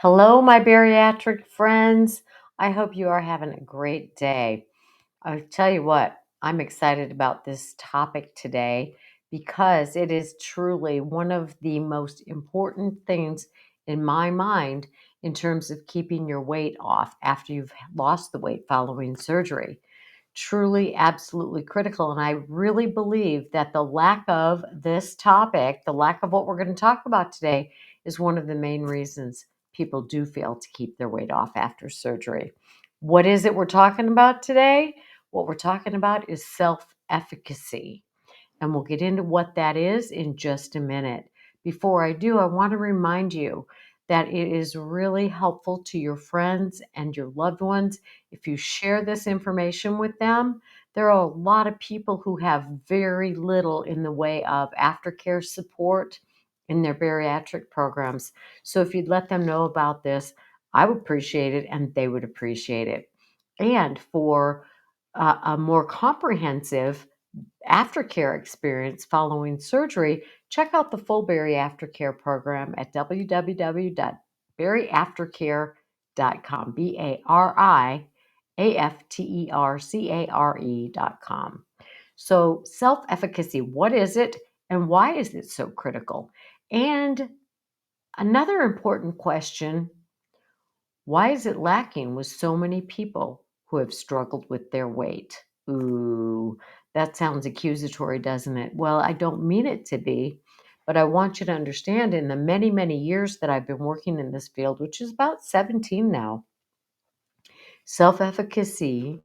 Hello, my bariatric friends. I hope you are having a great day. I tell you what, I'm excited about this topic today because it is truly one of the most important things in my mind in terms of keeping your weight off after you've lost the weight following surgery. Truly, absolutely critical. And I really believe that the lack of this topic, the lack of what we're going to talk about today, is one of the main reasons people do fail to keep their weight off after surgery. What is it we're talking about today? What we're talking about is self-efficacy. And we'll get into what that is in just a minute. Before I do, I want to remind you that it is really helpful to your friends and your loved ones if you share this information with them. There are a lot of people who have very little in the way of aftercare support in their bariatric programs. So if you'd let them know about this, I would appreciate it and they would appreciate it. And for a more comprehensive aftercare experience following surgery, check out the full Bari Aftercare program at www.bariaftercare.com. bariaftercare.com. So, self efficacy, what is it and why is it so critical? And another important question, why is it lacking with so many people who have struggled with their weight? Ooh, that sounds accusatory, doesn't it? Well, I don't mean it to be, but I want you to understand in the many, many years that I've been working in this field, which is about 17 now, self efficacy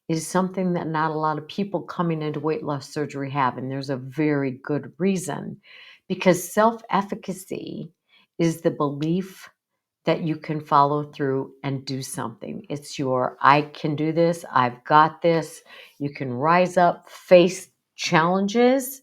is something that not a lot of people coming into weight loss surgery have. And there's a very good reason because self efficacy is the belief that you can follow through and do something. It's your, I can do this, I've got this. You can rise up, face challenges,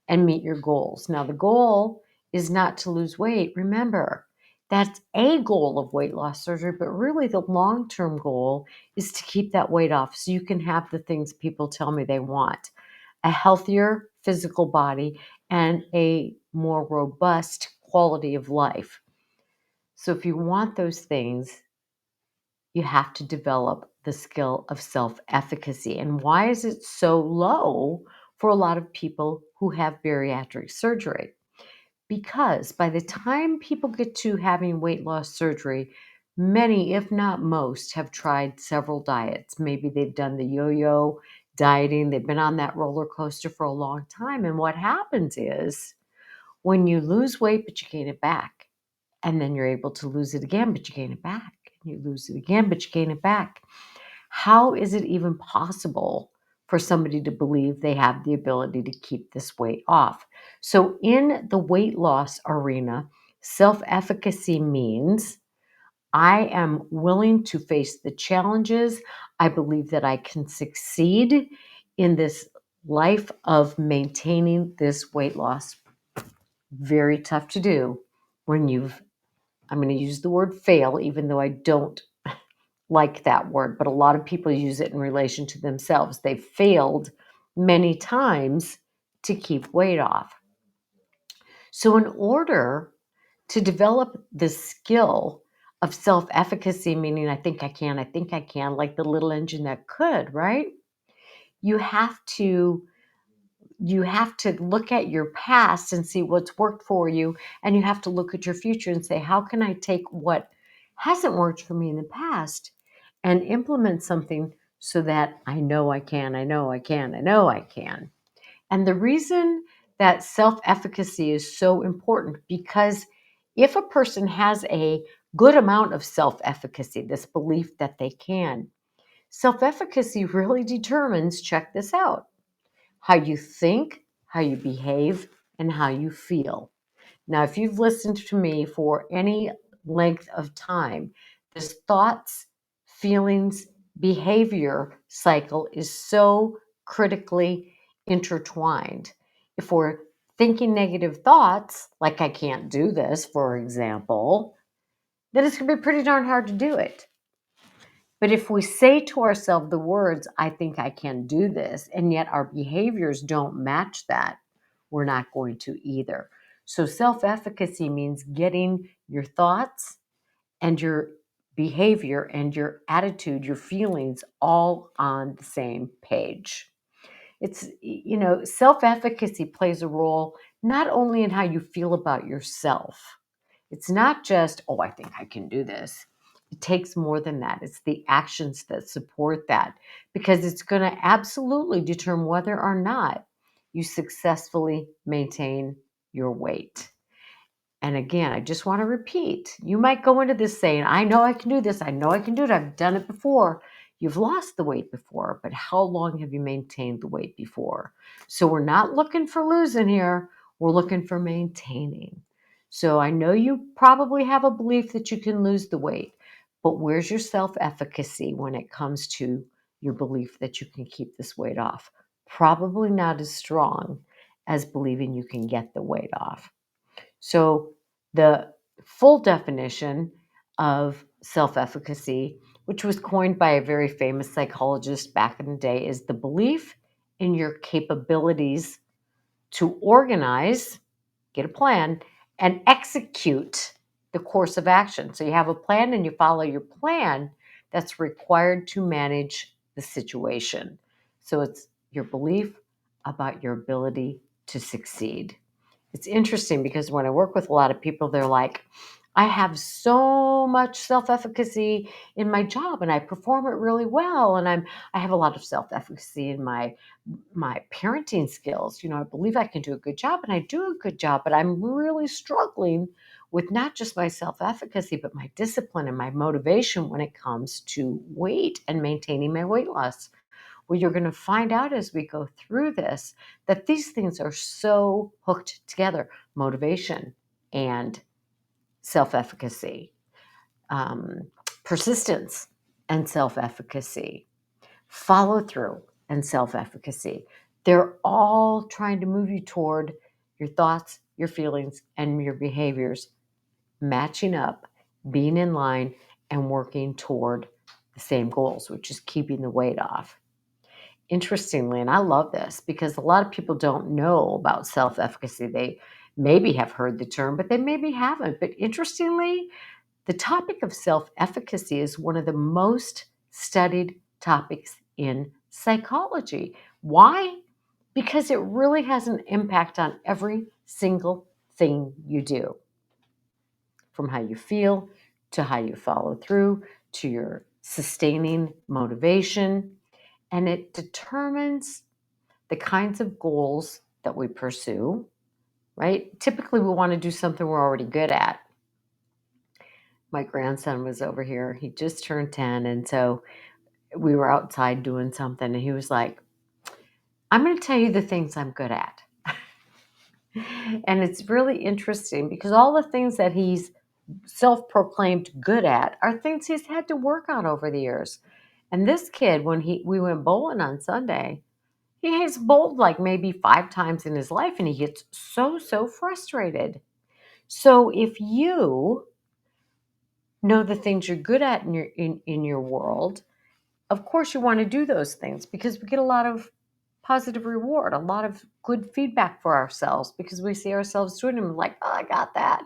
and meet your goals. Now, the goal is not to lose weight. Remember, that's a goal of weight loss surgery, but really the long term goal is to keep that weight off so you can have the things people tell me they want: a healthier physical body and a more robust quality of life. So if you want those things, you have to develop the skill of self-efficacy. And why is it so low for a lot of people who have bariatric surgery? Because by the time people get to having weight loss surgery, many, if not most, have tried several diets. Maybe they've done the yo-yo dieting, they've been on that roller coaster for a long time. And what happens is when you lose weight, but you gain it back, and then you're able to lose it again, but you gain it back. And you lose it again, but you gain it back. How is it even possible for somebody to believe they have the ability to keep this weight off? So, in the weight loss arena, self efficacy means I am willing to face the challenges. I believe that I can succeed in this life of maintaining this weight loss. Very tough to do when you've, I'm going to use the word fail, even though I don't like that word, but a lot of people use it in relation to themselves. They've failed many times to keep weight off. So, in order to develop the skill of self efficacy, meaning I think I can, like the little engine that could, right? You have to you have to look at your past and see what's worked for you, and you have to look at your future and say, how can I take what hasn't worked for me in the past and implement something so that I know I can, I know I can, I know I can. And the reason that self-efficacy is so important, because if a person has a good amount of self-efficacy, this belief that they can, self-efficacy really determines, check this out, how you think, how you behave, and how you feel. Now, if you've listened to me for any length of time, this thoughts, feelings, behavior cycle is so critically intertwined. If we're thinking negative thoughts, like I can't do this, for example, then it's going to be pretty darn hard to do it. But if we say to ourselves the words, I think I can do this, and yet our behaviors don't match that, we're not going to either. So self efficacy means getting your thoughts and your behavior and your attitude, your feelings all on the same page. Self-efficacy plays a role not only in how you feel about yourself. It's not just, oh, I think I can do this. It takes more than that. It's the actions that support that, because it's going to absolutely determine whether or not you successfully maintain your weight. And again, I just want to repeat, you might go into this saying, I know I can do this. I know I can do it. I've done it before. You've lost the weight before, but how long have you maintained the weight before? So we're not looking for losing here. We're looking for maintaining. So I know you probably have a belief that you can lose the weight, but where's your self-efficacy when it comes to your belief that you can keep this weight off? Probably not as strong as believing you can get the weight off. So, the full definition of self efficacy, which was coined by a very famous psychologist back in the day, is the belief in your capabilities to organize, get a plan, and execute the course of action. So, you have a plan and you follow your plan that's required to manage the situation. So, it's your belief about your ability to succeed. It's interesting because when I work with a lot of people, they're like, I have so much self-efficacy in my job and I perform it really well. And I have a lot of self-efficacy in my parenting skills. I believe I can do a good job and I do a good job, but I'm really struggling with not just my self-efficacy, but my discipline and my motivation when it comes to weight and maintaining my weight loss. Well, you're going to find out as we go through this that these things are so hooked together: motivation and self efficacy, um, persistence and self efficacy, follow through and self efficacy. They're all trying to move you toward your thoughts, your feelings, and your behaviors matching up, being in line, and working toward the same goals, which is keeping the weight off. Interestingly, and I love this because a lot of people don't know about self efficacy. They maybe have heard the term, but they maybe haven't. But interestingly, the topic of self efficacy is one of the most studied topics in psychology. Why? Because it really has an impact on every single thing you do, from how you feel to how you follow through to your sustaining motivation. And it determines the kinds of goals that we pursue, right? Typically, we want to do something we're already good at. My grandson was over here. He just turned 10. And so we were outside doing something. And he was like, I'm going to tell you the things I'm good at. And it's really interesting because all the things that he's self proclaimed good at are things he's had to work on over the years. And this kid, when we went bowling on Sunday, he has bowled like maybe 5 times in his life and he gets so frustrated. So if you know the things you're good at in your world, of course you want to do those things because we get a lot of positive reward, a lot of good feedback for ourselves because we see ourselves doing them like, oh, I got that.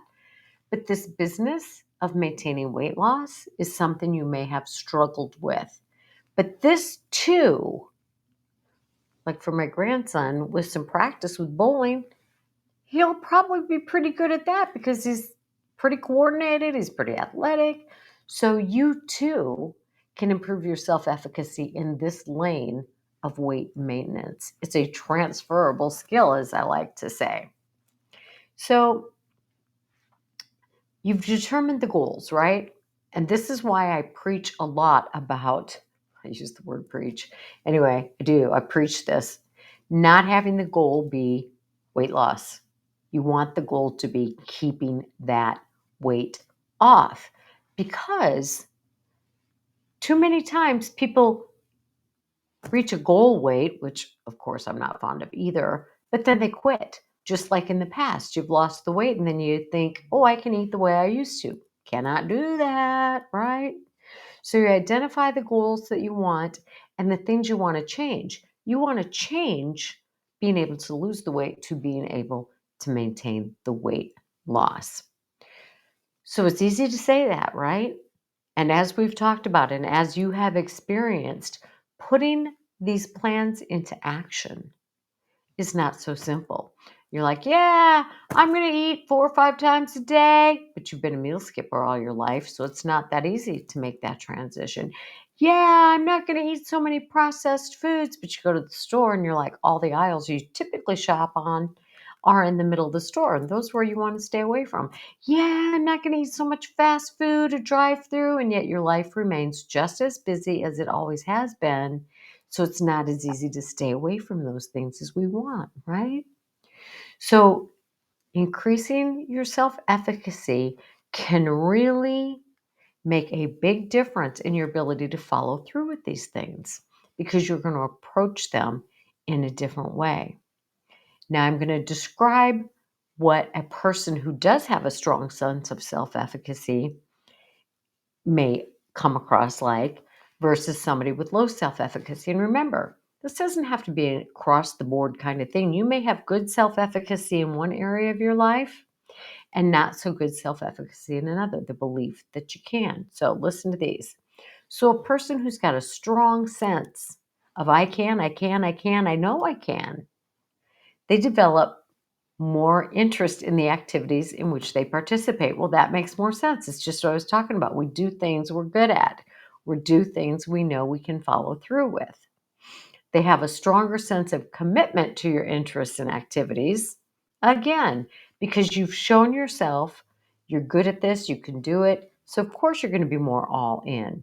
But this business of maintaining weight loss is something you may have struggled with. But this too, like for my grandson, with some practice with bowling, he'll probably be pretty good at that because he's pretty coordinated, he's pretty athletic. So you too can improve your self-efficacy in this lane of weight maintenance. It's a transferable skill, as I like to say. So you've determined the goals, right? And this is why I preach a lot about, I use the word preach. Anyway, I do. I preach this. Not having the goal be weight loss. You want the goal to be keeping that weight off because too many times people reach a goal weight, which of course I'm not fond of either, but then they quit. Just like in the past, you've lost the weight and then you think, oh, I can eat the way I used to. Cannot do that, right? So you identify the goals that you want and the things you want to change. You want to change being able to lose the weight to being able to maintain the weight loss. So it's easy to say that, right? And as we've talked about, and as you have experienced, putting these plans into action is not so simple. You're like, yeah, I'm going to eat 4 or 5 times a day, but you've been a meal skipper all your life, so it's not that easy to make that transition. Yeah, I'm not going to eat so many processed foods, but you go to the store and you're like, all the aisles you typically shop on are in the middle of the store, and those are where you want to stay away from. Yeah, I'm not going to eat so much fast food or drive through, and yet your life remains just as busy as it always has been. So it's not as easy to stay away from those things as we want, right? So increasing your self efficacy can really make a big difference in your ability to follow through with these things because you're going to approach them in a different way. Now, I'm going to describe what a person who does have a strong sense of self efficacy may come across like versus somebody with low self efficacy. And remember, this doesn't have to be an across the board kind of thing. You may have good self efficacy in one area of your life and not so good self efficacy in another, the belief that you can. So listen to these. So, a person who's got a strong sense of I can, I know I can, they develop more interest in the activities in which they participate. Well, that makes more sense. It's just what I was talking about. We do things we're good at, we do things we know we can follow through with. They have a stronger sense of commitment to your interests and activities. Again, because you've shown yourself you're good at this, you can do it. So, of course, you're going to be more all in.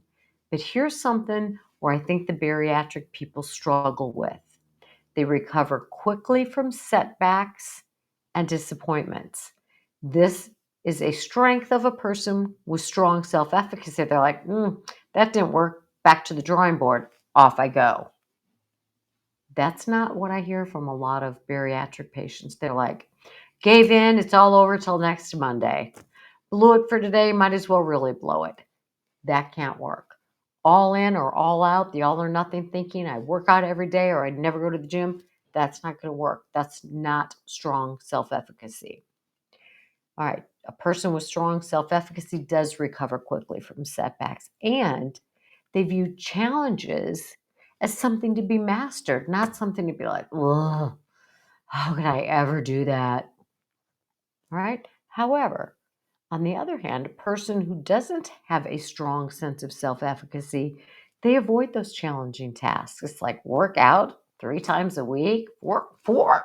But here's something where I think the bariatric people struggle with. They recover quickly from setbacks and disappointments. This is a strength of a person with strong self efficacy. They're like, that didn't work. Back to the drawing board. Off I go. That's not what I hear from a lot of bariatric patients. They're like, gave in, it's all over till next Monday. Blew it for today, might as well really blow it. That can't work. All in or all out, the all or nothing thinking, I work out every day or I never go to the gym, that's not going to work. That's not strong self efficacy. All right, a person with strong self efficacy does recover quickly from setbacks and they view challenges as something to be mastered, not something to be like, ugh, how could I ever do that? All right. However, on the other hand, a person who doesn't have a strong sense of self efficacy, they avoid those challenging tasks. It's like work out 3 times a week, work 5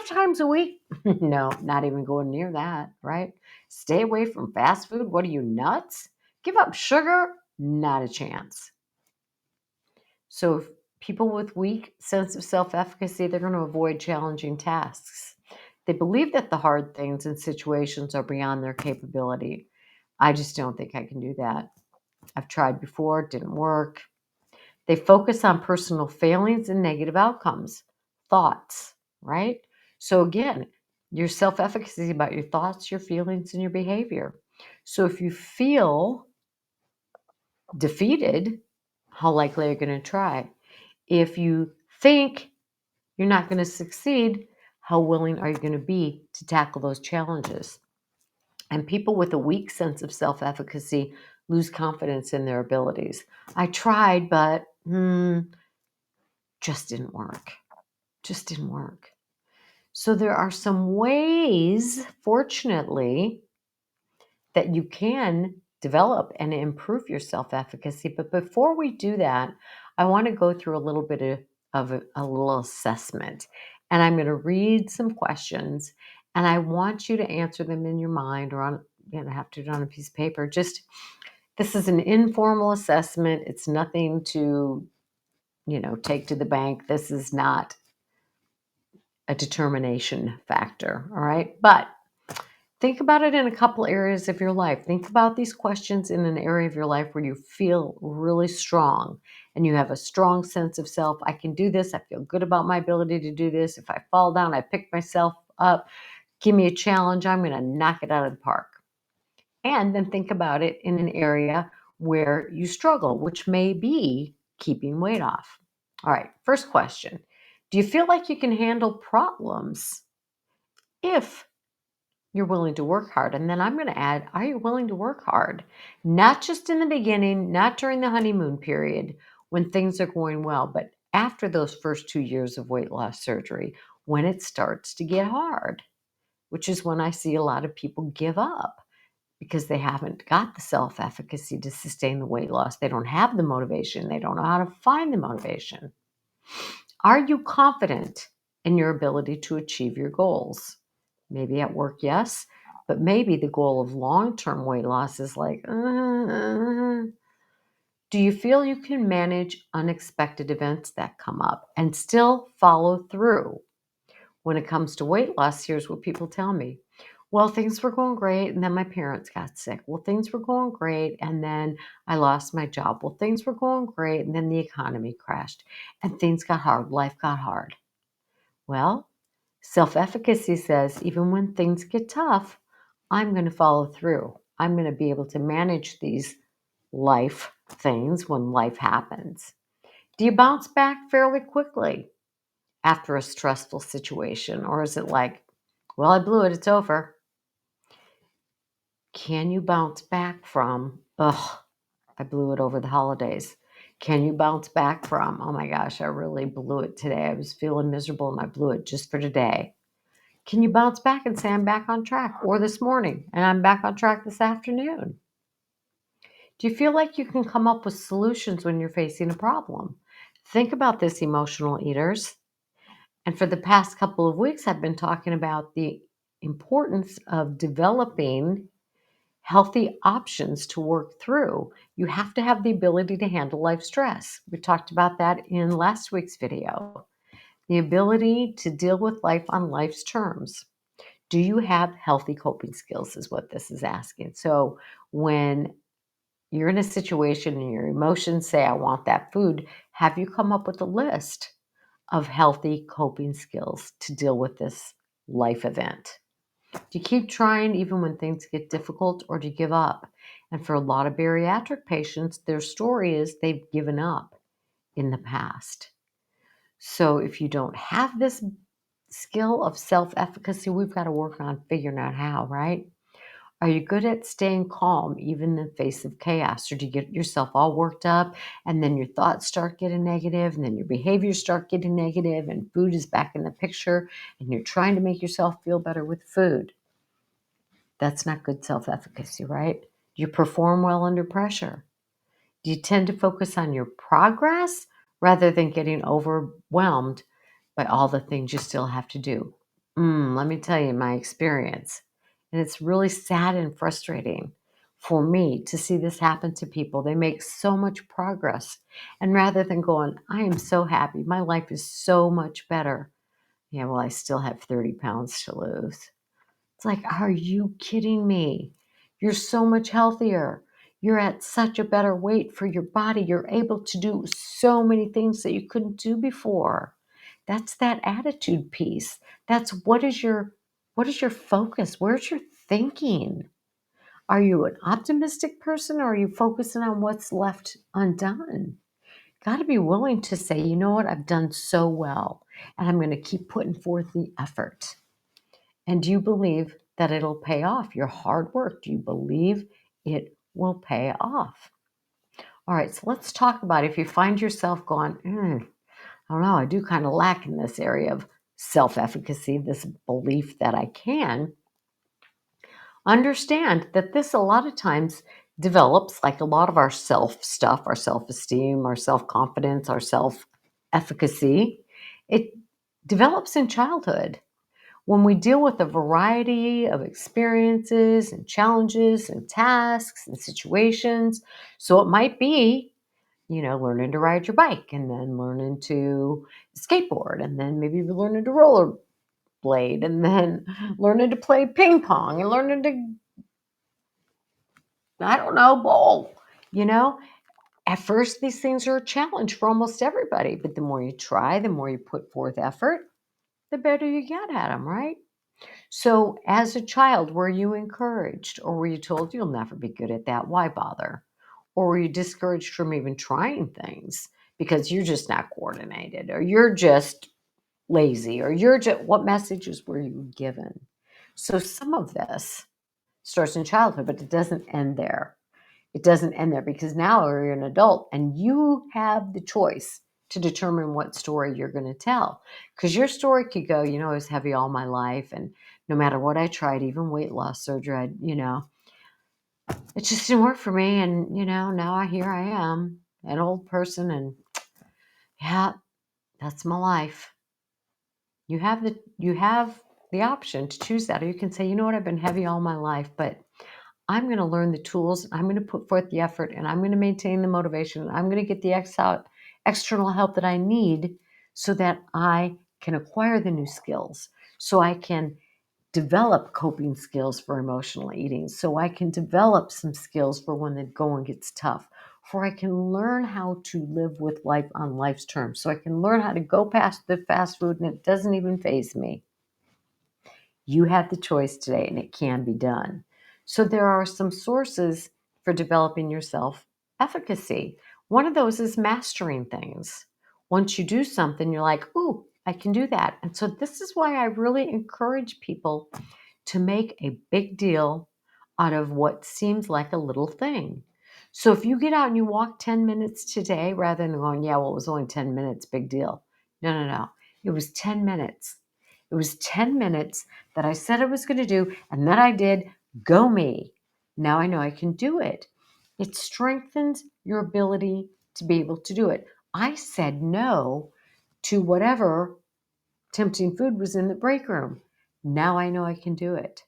times a week. No, not even going near that, right? Stay away from fast food. What are you, nuts? Give up sugar? Not a chance. So, if people with weak sense of self efficacy, they're going to avoid challenging tasks. They believe that the hard things and situations are beyond their capability. I just don't think I can do that. I've tried before, it didn't work. They focus on personal failings and negative outcomes, thoughts, right? So again, your self efficacy about your thoughts, your feelings, and your behavior. So if you feel defeated, how likely are you going to try? If you think you're not going to succeed, how willing are you going to be to tackle those challenges? And people with a weak sense of self efficacy lose confidence in their abilities. I tried, but just didn't work. Just didn't work. So there are some ways, fortunately, that you can develop and improve your self efficacy. But before we do that, I want to go through a little bit of a little assessment. And I'm going to read some questions and I want you to answer them in your mind or on, you know, have to do it on a piece of paper. Just this is an informal assessment. It's nothing to, take to the bank. This is not a determination factor. All right. But think about it in a couple areas of your life. Think about these questions in an area of your life where you feel really strong and you have a strong sense of self. I can do this. I feel good about my ability to do this. If I fall down, I pick myself up. Give me a challenge. I'm going to knock it out of the park. And then think about it in an area where you struggle, which may be keeping weight off. All right, first question. Do you feel like you can handle problems if you're willing to work hard. And then I'm going to add, are you willing to work hard? Not just in the beginning, not during the honeymoon period when things are going well, but after those first 2 years of weight loss surgery, when it starts to get hard, which is when I see a lot of people give up because they haven't got the self-efficacy to sustain the weight loss. They don't have the motivation. They don't know how to find the motivation. Are you confident in your ability to achieve your goals? Maybe at work, yes, but maybe the goal of long-term weight loss is like, do you feel you can manage unexpected events that come up and still follow through? When it comes to weight loss, here's what people tell me. Well, things were going great, and then my parents got sick. Well, things were going great, and then I lost my job. Well, things were going great, and then the economy crashed, and things got hard. Life got hard. Well, self-efficacy says even when things get tough, I'm going to follow through. I'm going to be able to manage these life things when life happens. Do you bounce back fairly quickly after a stressful situation? Or is it like, well, I blew it, it's over? Can you bounce back from, ugh, I blew it over the holidays? Can you bounce back from, oh my gosh, I really blew it today. I was feeling miserable and I blew it just for today? Can you bounce back and say, I'm back on track? Or this morning, and I'm back on track this afternoon? Do you feel like you can come up with solutions when you're facing a problem? Think about this, emotional eaters. And for the past couple of weeks, I've been talking about the importance of developing healthy options to work through. You have to have the ability to handle life stress. We talked about that in last week's video. The ability to deal with life on life's terms. Do you have healthy coping skills is what this is asking. So when you're in a situation and your emotions say, I want that food, have you come up with a list of healthy coping skills to deal with this life event? Do you keep trying even when things get difficult, or do you give up? And for a lot of bariatric patients, their story is they've given up in the past. So if you don't have this skill of self-efficacy, we've got to work on figuring out how, right? Are you good at staying calm even in the face of chaos? Or do you get yourself all worked up and then your thoughts start getting negative and then your behaviors start getting negative and food is back in the picture and you're trying to make yourself feel better with food? That's not good self-efficacy, right? Do you perform well under pressure? Do you tend to focus on your progress rather than getting overwhelmed by all the things you still have to do? Let me tell you my experience. And it's really sad and frustrating for me to see this happen to people. They make so much progress. And rather than going, I am so happy, my life is so much better. Yeah, well, I still have 30 pounds to lose. It's like, are you kidding me? You're so much healthier. You're at such a better weight for your body. You're able to do so many things that you couldn't do before. That's that attitude piece. That's what is your focus? Where's your thinking? Are you an optimistic person, or are you focusing on what's left undone? Got to be willing to say, you know what, I've done so well, and I'm going to keep putting forth the effort. And do you believe that it'll pay off? Your hard work, do you believe it will pay off? All right, so let's talk about if you find yourself going, I don't know, I do kind of lack in this area of self-efficacy, this belief that I can. Understand that this a lot of times develops, like a lot of our self stuff, our self-esteem, our self-confidence, our self-efficacy. It develops in childhood when we deal with a variety of experiences and challenges and tasks and situations. So it might be, learning to ride your bike and then learning to skateboard and then maybe learning to rollerblade and then learning to play ping pong and learning to, I don't know, bowl. You know, at first, these things are a challenge for almost everybody, but the more you try, the more you put forth effort, the better you get at them, right? So, as a child, were you encouraged, or were you told you'll never be good at that? Why bother? Or were you discouraged from even trying things because you're just not coordinated, or you're just lazy, or you're just, what messages were you given? So some of this starts in childhood, but it doesn't end there. It doesn't end there because now you're an adult and you have the choice to determine what story you're going to tell. Because your story could go, I was heavy all my life, and no matter what I tried, even weight loss surgery, it just didn't work for me. And, now here I am, an old person, and yeah, that's my life. You have the option to choose that, or you can say, you know what, I've been heavy all my life, but I'm going to learn the tools. I'm going to put forth the effort, and I'm going to maintain the motivation. I'm going to get the external help that I need so that I can acquire the new skills, so I can develop coping skills for emotional eating, so I can develop some skills for when the going gets tough, for I can learn how to live with life on life's terms, so I can learn how to go past the fast food and it doesn't even faze me. You have the choice today, and it can be done. So there are some sources for developing your self-efficacy. One of those is mastering things. Once you do something, you're like, ooh, I can do that. And so this is why I really encourage people to make a big deal out of what seems like a little thing. So if you get out and you walk 10 minutes today, rather than going, yeah, well, it was only 10 minutes, big deal. No, no, no. It was 10 minutes. It was 10 minutes that I said I was going to do, and that I did. Go me. Now I know I can do it. It strengthens your ability to be able to do it. I said no to whatever tempting food was in the break room. Now I know I can do it.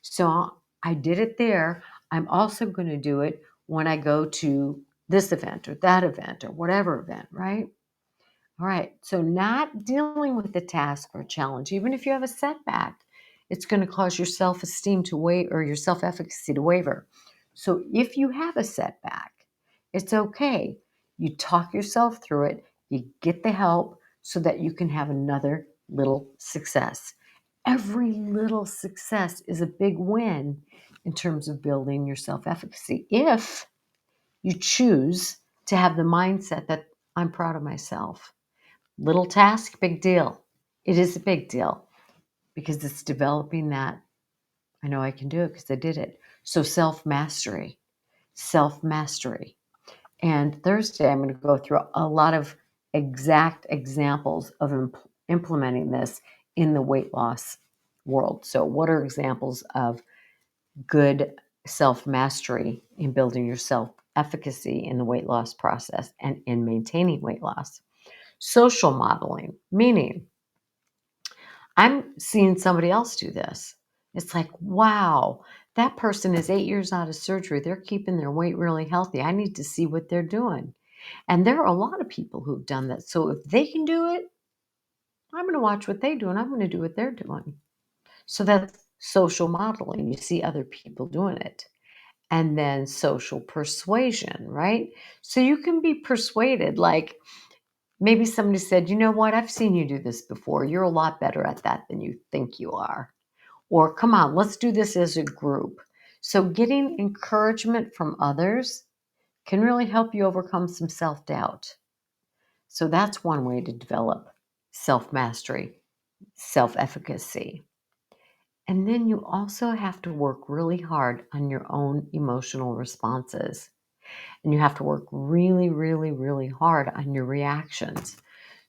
So I did it there. I'm also going to do it when I go to this event or that event or whatever event, right? All right. So not dealing with the task or challenge, even if you have a setback, it's going to cause your self-esteem to waver, or your self-efficacy to waver. So if you have a setback, it's okay. You talk yourself through it. You get the help so that you can have another little success. Every little success is a big win in terms of building your self-efficacy. If you choose to have the mindset that I'm proud of myself. Little task, big deal. It is a big deal because it's developing that. I know I can do it because I did it. So self-mastery, self-mastery. And Thursday, I'm going to go through a lot of exact examples of implementing this in the weight loss world. So what are examples of good self-mastery in building your self-efficacy in the weight loss process and in maintaining weight loss? Social modeling, meaning I'm seeing somebody else do this. It's like, wow, that person is 8 years out of surgery. They're keeping their weight really healthy. I need to see what they're doing. And there are a lot of people who've done that. So if they can do it, I'm going to watch what they do and I'm going to do what they're doing. So that's social modeling. You see other people doing it. And then social persuasion, right? So you can be persuaded, like, maybe somebody said, you know what, I've seen you do this before. You're a lot better at that than you think you are. Or come on, let's do this as a group. So getting encouragement from others can really help you overcome some self-doubt. So that's one way to develop self-mastery, self-efficacy. And then you also have to work really hard on your own emotional responses. And you have to work really, really, really hard on your reactions.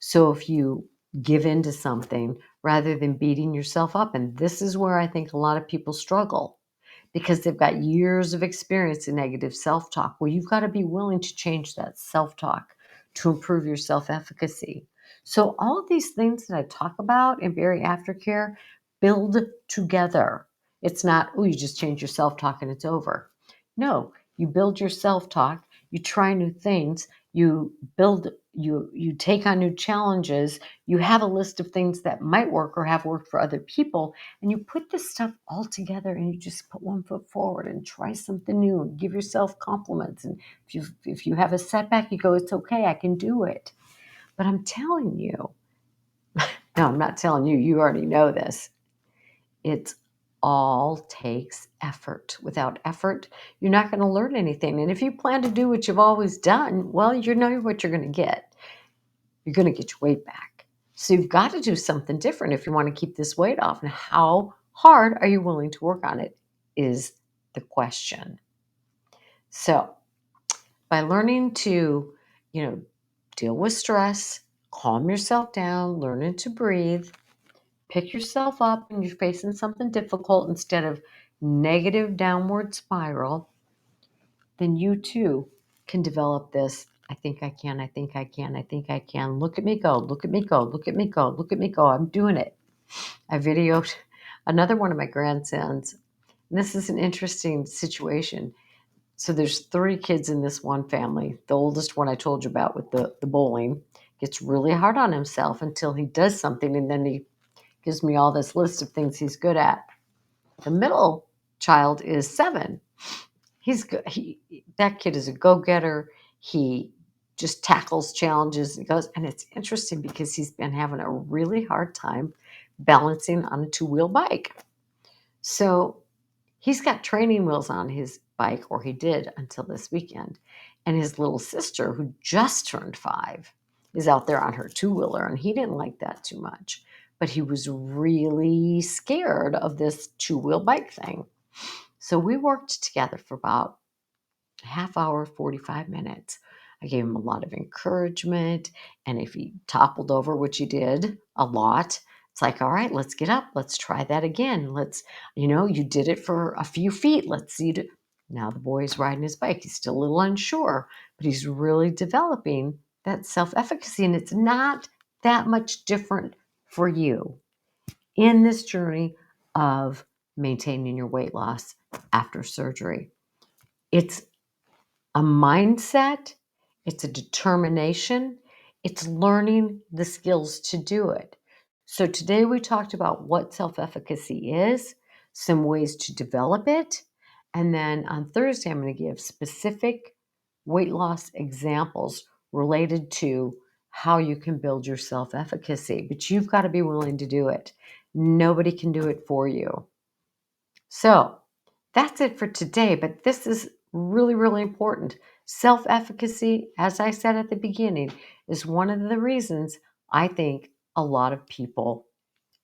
So if you give in to something rather than beating yourself up, and this is where I think a lot of people struggle because they've got years of experience in negative self-talk. Well, you've got to be willing to change that self-talk to improve your self-efficacy. So all of these things that I talk about in bariatric care build together. It's not, oh, you just change your self-talk and it's over. No, you build your self-talk, you try new things, you take on new challenges, you have a list of things that might work or have worked for other people, and you put this stuff all together and you just put one foot forward and try something new and give yourself compliments. And if you have a setback, you go, it's okay, I can do it. But I'm telling you, no, I'm not telling you, you already know this. It all takes effort. Without effort, you're not going to learn anything. And if you plan to do what you've always done, well, you know what you're going to get. You're going to get your weight back. So you've got to do something different if you want to keep this weight off. And how hard are you willing to work on it is the question. So by learning to, deal with stress, calm yourself down, learning to breathe, pick yourself up when you're facing something difficult instead of negative downward spiral, then you too can develop this. I think I can, I think I can, I think I can. Look at me go, look at me go, look at me go, look at me go. I'm doing it. I videoed another one of my grandsons. And this is an interesting situation. So there's 3 kids in this one family. The oldest one I told you about with the bowling gets really hard on himself until he does something, and then he gives me all this list of things he's good at. The middle child is 7. He's good. That kid is a go-getter. He just tackles challenges and goes. And it's interesting because he's been having a really hard time balancing on a 2-wheel bike. So he's got training wheels on his bike, or he did until this weekend. And his little sister, who just turned 5, is out there on her 2-wheeler, and he didn't like that too much. But he was really scared of this 2-wheel bike thing. So we worked together for about half hour, 45 minutes. I gave him a lot of encouragement. And if he toppled over, which he did a lot, it's like, all right, let's get up. Let's try that again. You did it for a few feet. Let's see. Now the boy is riding his bike. He's still a little unsure, but he's really developing that self-efficacy. And it's not that much different for you in this journey of maintaining your weight loss after surgery. It's a mindset, it's a determination, it's learning the skills to do it. So today we talked about what self-efficacy is, some ways to develop it, and then on Thursday I'm going to give specific weight loss examples related to how you can build your self-efficacy, but you've got to be willing to do it. Nobody can do it for you. So that's it for today, but this is really, really important. Self-efficacy, as I said at the beginning, is one of the reasons I think a lot of people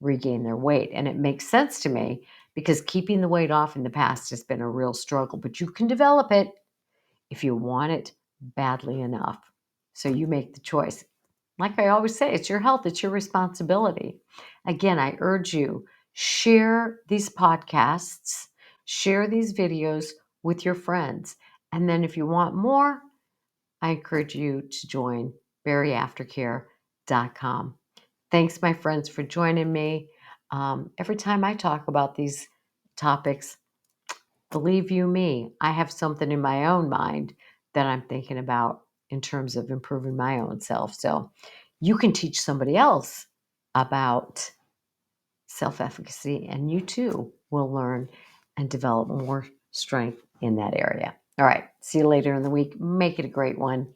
regain their weight. And it makes sense to me because keeping the weight off in the past has been a real struggle, but you can develop it if you want it badly enough. So you make the choice. Like I always say, it's your health, it's your responsibility. Again, I urge you, share these podcasts, share these videos with your friends. And then if you want more, I encourage you to join bariatriccare.com. Thanks, my friends, for joining me. Every time I talk about these topics, believe you me, I have something in my own mind that I'm thinking about in terms of improving my own self. So you can teach somebody else about self-efficacy, and you too will learn and develop more strength in that area. All right. See you later in the week. Make it a great one.